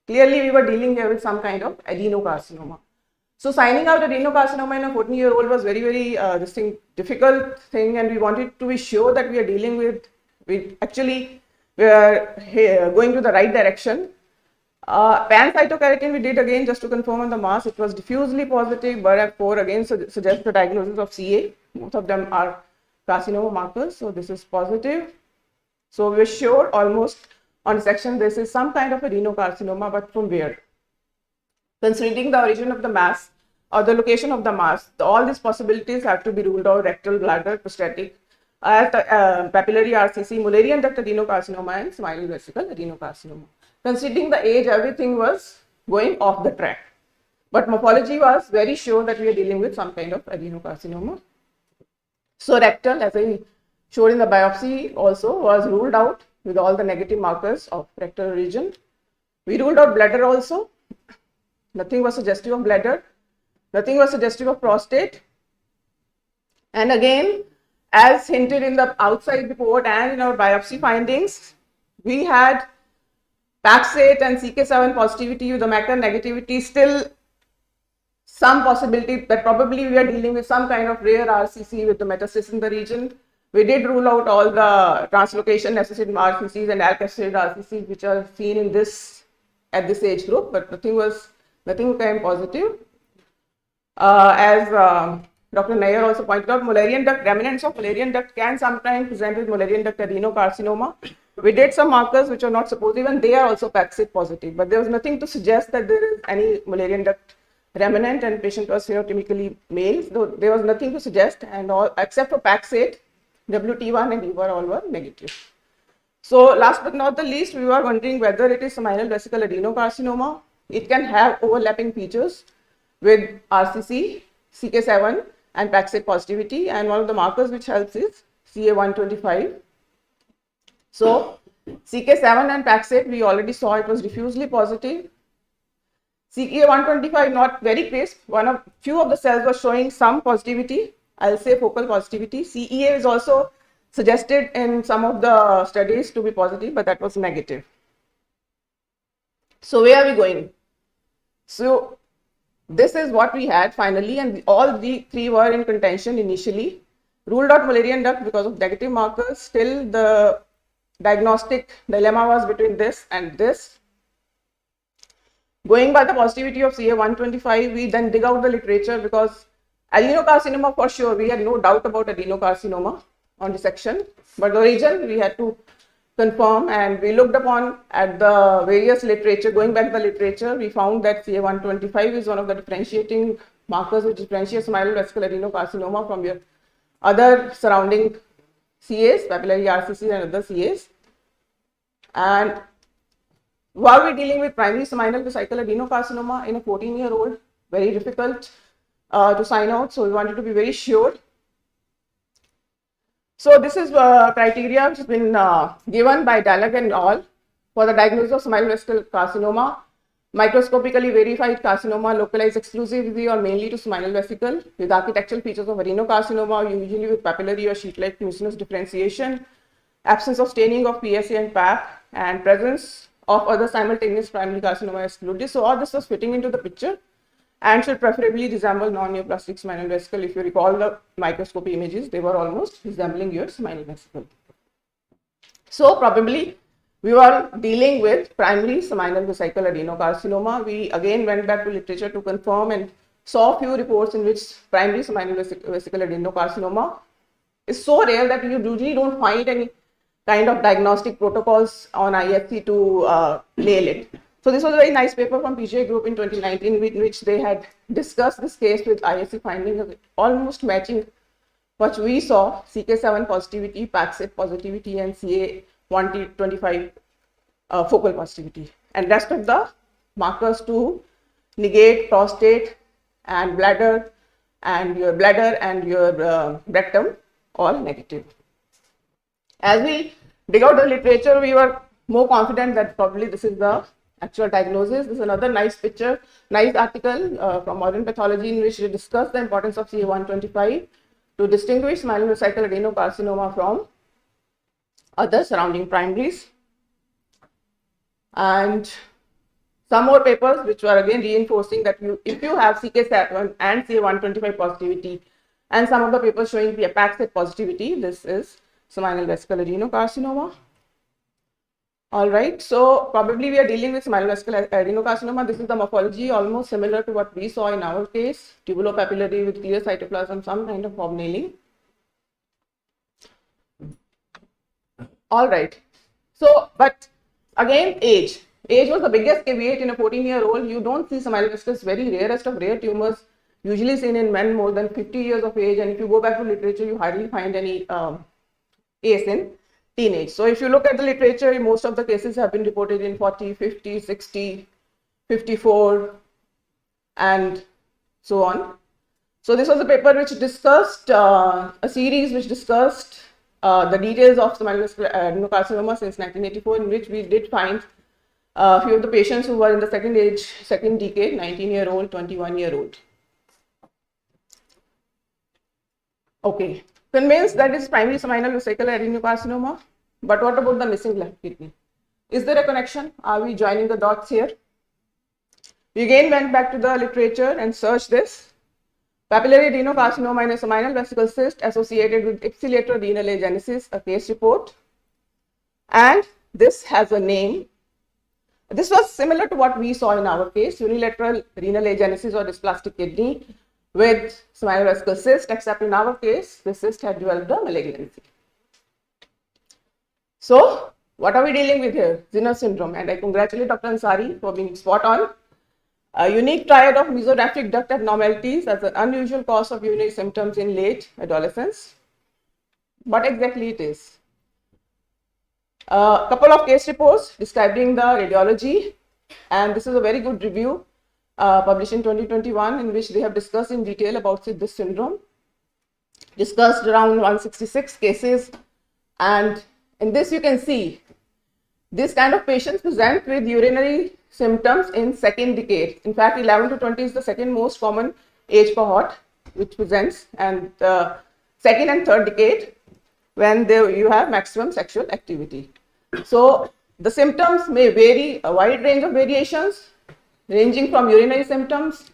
[SPEAKER 1] Clearly, we were dealing here with some kind of adenocarcinoma. So signing out adenocarcinoma in a 14-year-old was very difficult thing, and we wanted to be sure that we are dealing with, we are going to the right direction. Pancytokeratin we did again just to confirm on the mass. It was diffusely positive. BRAF4 again suggests the diagnosis of CA. Both of them are carcinoma markers, so this is positive. So we're sure almost on section this is some kind of adenocarcinoma, but from where? Considering the origin of the mass or the location of the mass, all these possibilities have to be ruled out: rectal, bladder, prostatic, papillary RCC, Mullerian duct adenocarcinoma, and spinal vesicle adenocarcinoma. Considering the age, everything was going off the track. But morphology was very sure that we are dealing with some kind of adenocarcinoma. So rectal, as I showed in the biopsy, also was ruled out with all the negative markers of rectal region. We ruled out bladder also. Nothing was suggestive of bladder. Nothing was suggestive of prostate. And again, as hinted in the outside report and in our biopsy findings, we had Paxate and CK7 positivity with the MACR negativity, still some possibility that probably we are dealing with some kind of rare RCC with the metastasis in the region. We did rule out all the translocation associated RCCs and ALK-associated RCCs which are seen in this at this age group, but nothing came positive. As Dr. Nair also pointed out, Mullerian duct, remnants of Mullerian duct can sometimes present with Mullerian duct adenocarcinoma. We did some markers which are not supposed, even they are also Paxate positive, but there was nothing to suggest that there is any Mullerian duct remnant and patient was phenotypically male. So there was nothing to suggest, and all except for Paxate, WT1 and EVER all were negative. So last but not the least, we were wondering whether it is seminal vesical adenocarcinoma. It can have overlapping features with RCC, CK7 and PAX8 positivity, and one of the markers which helps is CA125. So CK7 and PAX8 we already saw it was diffusely positive. CA125 not very crisp. Few of the cells were showing some positivity. I'll say focal positivity. CEA is also suggested in some of the studies to be positive, but that was negative. So where are we going? So this is what we had finally, and all the three were in contention initially. Ruled out Mullerian duct because of negative markers. Still the diagnostic dilemma was between this and this. Going by the positivity of CA125, we then dig out the literature because adenocarcinoma for sure, we had no doubt about adenocarcinoma on dissection, but the origin we had to confirm, and we looked upon at the various literature. Going back to the literature, we found that CA125 is one of the differentiating markers which differentiates seminal vesical adenocarcinoma from your other surrounding CAs, papillary RCC and other CAs. And were we dealing with primary seminal vesical adenocarcinoma in a 14-year-old? Very difficult to sign out, so we wanted to be very sure. So this is criteria which has been given by Dalek and all for the diagnosis of seminal vesical carcinoma. Microscopically verified carcinoma localized exclusively or mainly to seminal vesicle with architectural features of adenocarcinoma, usually with papillary or sheet-like mucinous differentiation, absence of staining of PSA and PAP, and presence of other simultaneous primary carcinoma excluded. So all this was fitting into the picture and should preferably resemble non-neoplastic seminal vesicle. If you recall the microscopy images, they were almost resembling your seminal vesicle. So probably we were dealing with primary seminal vesicle adenocarcinoma. We again went back to literature to confirm and saw few reports in which primary seminal vesicle adenocarcinoma is so rare that you usually don't find any kind of diagnostic protocols on ISC to nail it. So this was a very nice paper from PGI group in 2019 in which they had discussed this case with ISC findings almost matching what we saw: CK7 positivity, PAX8 positivity, and CA125 focal positivity, and rest of the markers to negate prostate and bladder and your rectum all negative. As we dig out the literature, we were more confident that probably this is the actual diagnosis. This is another nice picture, nice article from Modern Pathology in which they discuss the importance of CA125 to distinguish seminal vesicle adenocarcinoma from other surrounding primaries. And some more papers which were again reinforcing that if you have CK7 and CA125 positivity, and some of the papers showing the PAX8 positivity, this is seminal vesical adenocarcinoma. All right, so probably we are dealing with seminal vesical adenocarcinoma. This is the morphology, almost similar to what we saw in our case: tubulopapillary with clear cytoplasm, some kind of hobnailing. All right, so but again, age was the biggest caveat in a 14-year-old. You don't see seminal vesicles, very rarest of rare tumors, usually seen in men more than 50 years of age, and if you go back to literature, you hardly find any case in teenage. So if you look at the literature, most of the cases have been reported in 40, 50, 60, 54, and so on. So this was a paper which discussed a series which discussed the details of seminal vesicle adenocarcinoma since 1984, in which we did find a few of the patients who were in the second decade, 19-year-old, 21-year-old. Okay, convinced that it's primary seminal vesicle adenocarcinoma, but what about the missing left kidney? Is there a connection? Are we joining the dots here? We again went back to the literature and searched this. Papillary adenocarcinoma in a seminal vesicle cyst associated with ipsilateral renal agenesis, a case report. And this has a name. This was similar to what we saw in our case: unilateral renal agenesis or dysplastic kidney with seminal vesicle cyst, except in our case, the cyst had developed a malignancy. So, what are we dealing with here? Zinner syndrome, and I congratulate Dr. Ansari for being spot on. A unique triad of mesogastric duct abnormalities as an unusual cause of urinary symptoms in late adolescence. What exactly it is? A couple of case reports describing the radiology, and this is a very good review published in 2021 in which they have discussed in detail about this syndrome, discussed around 166 cases, and in this you can see this kind of patients present with urinary symptoms in second decade. In fact, 11 to 20 is the second most common age cohort which presents, and second and third decade when you have maximum sexual activity. So the symptoms may vary, a wide range of variations ranging from urinary symptoms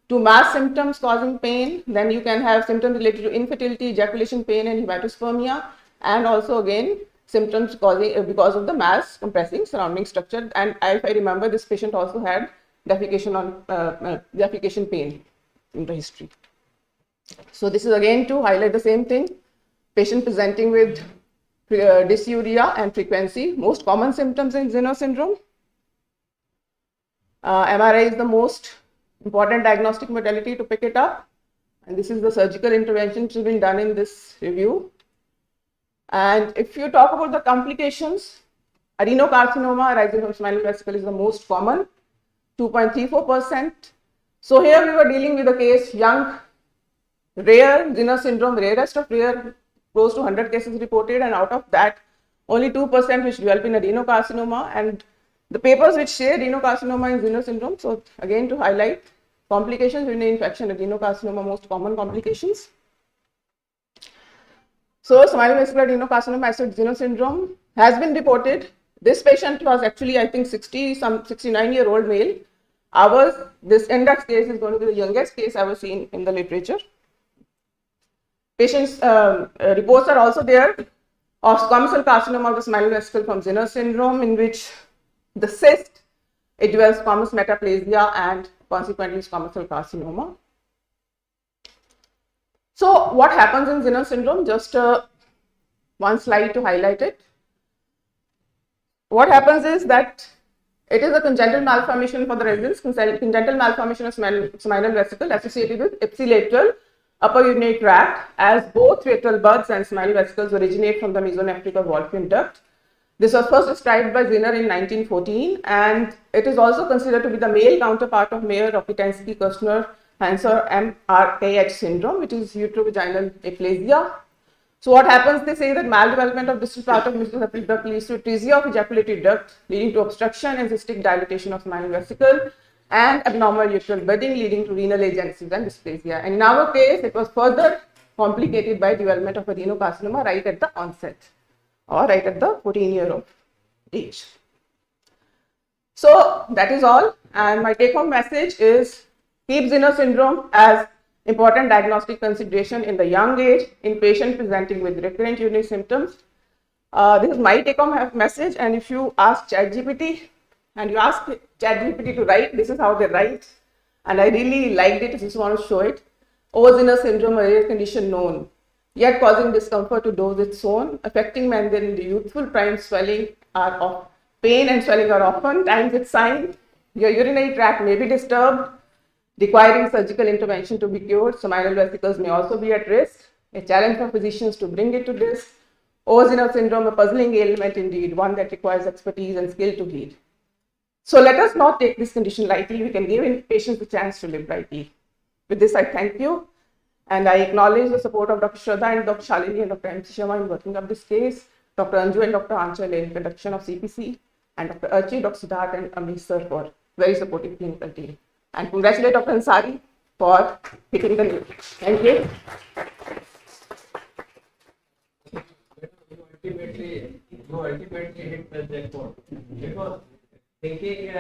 [SPEAKER 1] to mass symptoms causing pain. Then you can have symptoms related to infertility, ejaculation pain and hematospermia, and also again symptoms causing because of the mass compressing surrounding structure. And if I remember, this patient also had defecation pain in the history. So this is again to highlight the same thing. Patient presenting with dysuria and frequency, most common symptoms in Zinner syndrome. MRI is the most important diagnostic modality to pick it up, and this is the surgical intervention which has been done in this review. And if you talk about the complications, adenocarcinoma arising from spinal vesicle is the most common, 2.34%. So here we were dealing with a case, young, rare Zinner syndrome, rarest of rare, close to 100 cases reported, and out of that only 2% which develop in adenocarcinoma, and the papers which say adenocarcinoma in Zinner syndrome. So again to highlight complications, urinary infection, adenocarcinoma most common complications. So spinal vesicular adenocarcinoma as Zinner syndrome has been reported. This patient was actually, I think, 69-year-old male. This index case is going to be the youngest case ever seen in the literature. Patients' reports are also there of squamous cell carcinoma of the spinal vesicle from Zinner syndrome, in which the cyst, it develops squamous metaplasia and consequently squamous cell carcinoma. So what happens in Zinner syndrome? Just one slide to highlight it. What happens is that it is a congenital malformation for the residents, congenital malformation of spinal vesicle associated with ipsilateral upper urinary tract, as both fatal buds and spinal vesicles originate from the mesonephric or Wolfram duct. This was first described by Zinner in 1914, and it is also considered to be the male counterpart of Mayer-Rokitansky-Kushner-Hanser MRAH syndrome, which is uterovaginal aplasia. So what happens, they say that maldevelopment of distal part of mesonephric duct leads to atresia of ejaculatory duct, leading to obstruction and cystic dilatation of spinal vesicle, and abnormal uterine budding leading to renal agencies and dysplasia. And in our case, it was further complicated by development of adenocarcinoma right at the onset or right at the 14-year-old age. So that is all, and my take-home message is keep Zinner syndrome as important diagnostic consideration in the young age in patients presenting with recurrent urinary symptoms. This is my take-home message, and if you ask ChatGPT and you ask ChatGPT to write, this is how they write, and I really liked it. I just want to show it. Zinner syndrome, a rare condition known, yet causing discomfort to those it's own, affecting men then in the youthful prime. Swelling are of pain and swelling are often times its sign. Your urinary tract may be disturbed, requiring surgical intervention to be cured. Spinal vesicles may also be at risk. A challenge for physicians to bring it to this. Zinner syndrome, a puzzling ailment indeed, one that requires expertise and skill to heal. So let us not take this condition lightly. We can give patients the chance to live rightly. With this, I thank you, and I acknowledge the support of Dr. Shraddha and Dr. Shalini and Dr. M.C. Sharma in working up this case, Dr. Anju and Dr. Anchal in conduction of CPC, and Dr. Archie, Dr. Siddharth and Amish sir for very supportive clinical team. And congratulate Dr. Ansari for hitting the nail. Thank you.
[SPEAKER 2] You ultimately hit the jackpot, because thinking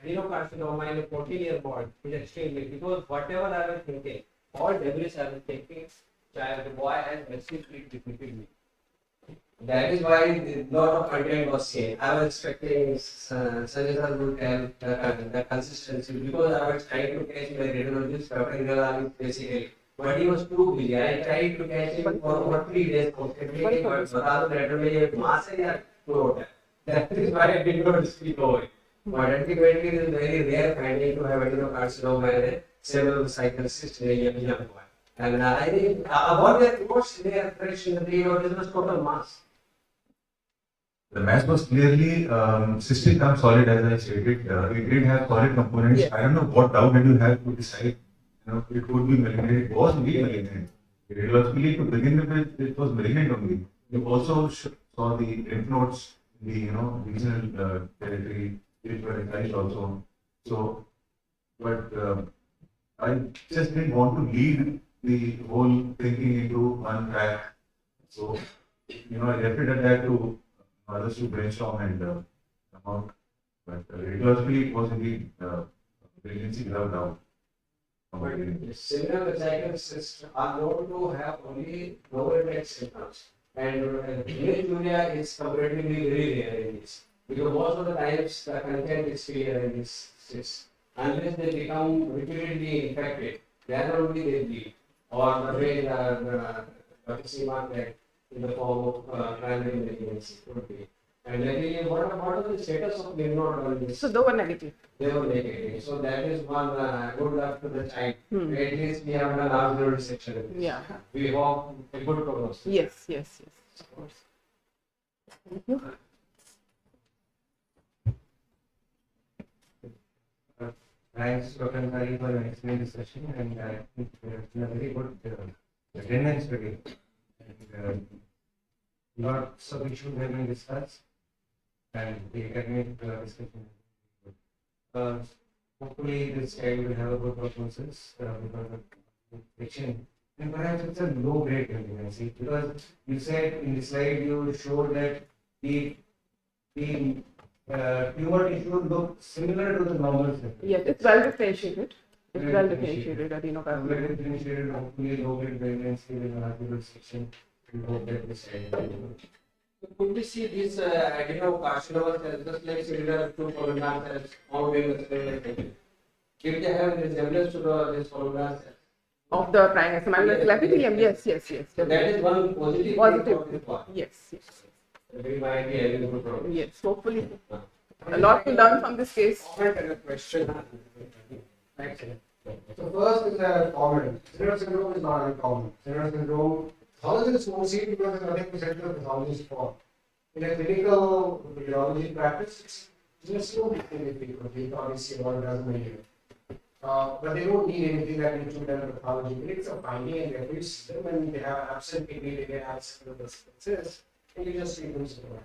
[SPEAKER 2] adenocarcinoma in a 14-year-old is extremely, because whatever I was thinking, all debris I was thinking, the boy has massively defeated me. That is why a lot of content was seen. I was expecting Sanjay sir would tell the consistency, because I was trying to catch my radiologist, Dr. Indralani, basically. But he was too busy. I tried to catch him for over 3 days consecutively, but that is why I did not speak over it. But ultimately, it is a very rare finding to have adenocarcinoma in a several cycle cyst in a young boy. And I think about their reports, they are fresh in the period, this was total mass.
[SPEAKER 3] The mass was clearly cystic cum solid, as I stated. It did have solid components.
[SPEAKER 1] Yes.
[SPEAKER 3] I don't know what doubt did you have to decide. It could be malignant. It was indeed malignant. Radiologically, to begin with, it was malignant only. You also saw the lymph nodes in the regional territory, which were excised also. So, but I just didn't want to lead the whole thinking into one track. So, I left it at that to others to brainstorm and come out. But radiologically, it was indeed brilliancy without doubt.
[SPEAKER 2] Similar cysts are known to have only lower index symptoms, and hematuria is comparatively very rare in this, because most of the times the content is clear in this cyst. Unless they become repeatedly infected, then only they bleed, or the way the Seema said, in the form of primary malignancy could be. And luckily, what are the status of lymph node on this?
[SPEAKER 1] So they were negative.
[SPEAKER 2] They were negative. So that is one good luck to the child.
[SPEAKER 1] Hmm.
[SPEAKER 2] At least we have done our resection.
[SPEAKER 1] Yeah.
[SPEAKER 2] We hope a good prognosis.
[SPEAKER 1] Yes, yes, yes. Of course. Thank you.
[SPEAKER 4] Thanks, Dr. Ansari, for an excellent discussion, and I think it's been a very good attendance today. And lots of issues have been discussed, and the academic discussion. Hopefully, this child will have a good prognosis because of infection. And perhaps it's a low grade malignancy, because you said in the slide you showed that the tumor tissue looked similar to the normal cell.
[SPEAKER 1] Yes, it's well differentiated. It's
[SPEAKER 4] Well
[SPEAKER 1] well
[SPEAKER 4] differentiated.
[SPEAKER 1] differentiated
[SPEAKER 4] Well
[SPEAKER 1] adenocarcinoma.
[SPEAKER 4] differentiated, hopefully low grade malignancy with an arterial section. We hope that this
[SPEAKER 2] Could we see these adenocarcinoma cells just like similar to columnar cells found in the cell? Did they have resemblance to this columnar cells?
[SPEAKER 1] Of the primary seminal epithelium, yes, yes, yes.
[SPEAKER 2] So that is one positive.
[SPEAKER 1] Positive.
[SPEAKER 2] thing for this one.
[SPEAKER 1] Yes, yes,
[SPEAKER 2] We might be having a good problem.
[SPEAKER 1] yes. Hopefully, a lot to learn from this case.
[SPEAKER 6] Comment and a question. Excellent. So first is a comment. Sinner syndrome is not uncommon. Sinner syndrome, pathologists won't see it because there's nothing to send to the pathologist for. In a clinical urology practice, just don't need anything. You probably see about a dozen a year. But they don't need anything that needs to be done in pathology. It's a finding in every system, and they have absent kidney, they have absent the cyst, and you just treat them syndrome.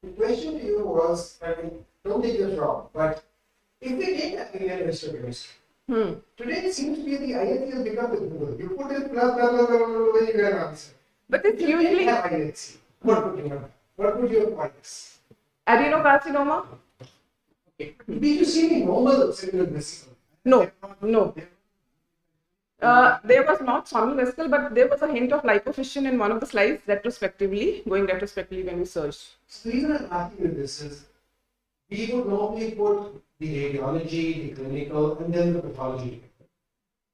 [SPEAKER 6] The question to you was, I mean, don't take this wrong, but if we take that linear histochemistry, today it seems to be the IHC has become the Google. You put in plus, blah, blah, blah, blah, blah, you get an answer.
[SPEAKER 1] But it's
[SPEAKER 6] If you
[SPEAKER 1] usually
[SPEAKER 6] didn't have IHC, what would you have? What would your point is?
[SPEAKER 1] adenocarcinoma.
[SPEAKER 6] Okay. Did you see the normal cellular vesicle?
[SPEAKER 1] No, no. There was not sominal vesicle, but there was a hint of lipofission in one of the slides retrospectively, going retrospectively when we searched.
[SPEAKER 6] So the reason I'm asking you this is, we would normally put the radiology, the clinical, and then the pathology.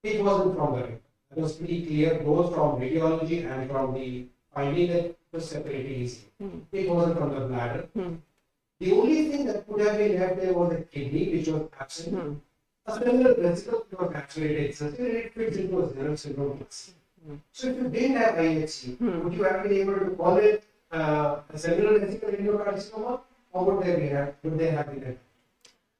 [SPEAKER 6] It wasn't from the. It was pretty clear, both from radiology and from the finding that was separated easily. It wasn't from the bladder. The only thing that could have been left there was the kidney, which was absent. A similar vesicle was naturally existed, and it fits into a Zener syndrome. So if you didn't have IHC, would you have been able to call it a cellular vesicle adenocarcinoma, or would they have been?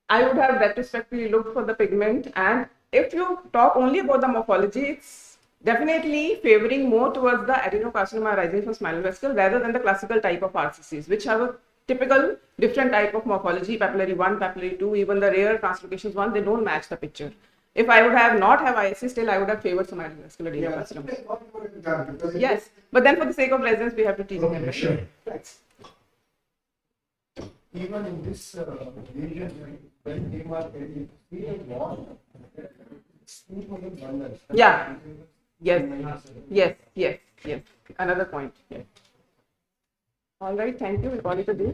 [SPEAKER 1] I would have retrospectively looked for the pigment, and if you talk only about the morphology, it's definitely favoring more towards the adenocarcinoma arising from spinal vesicle rather than the classical type of RCCs, which have a typical different type of morphology, papillary 1, papillary 2, even the rare translocations 1, they don't match the picture. If I would have not have ISC, still I would have favored some adenocarcinoma adenocarcinoma. Yes, but then for the sake of residence, we have to teach them.
[SPEAKER 6] Okay, sure. Thanks.
[SPEAKER 7] Even in this region, when they were very warm,
[SPEAKER 1] Yeah. Yes. Yes. Yes. Yes. Another point. Yes. All right. Thank you. We call it a day.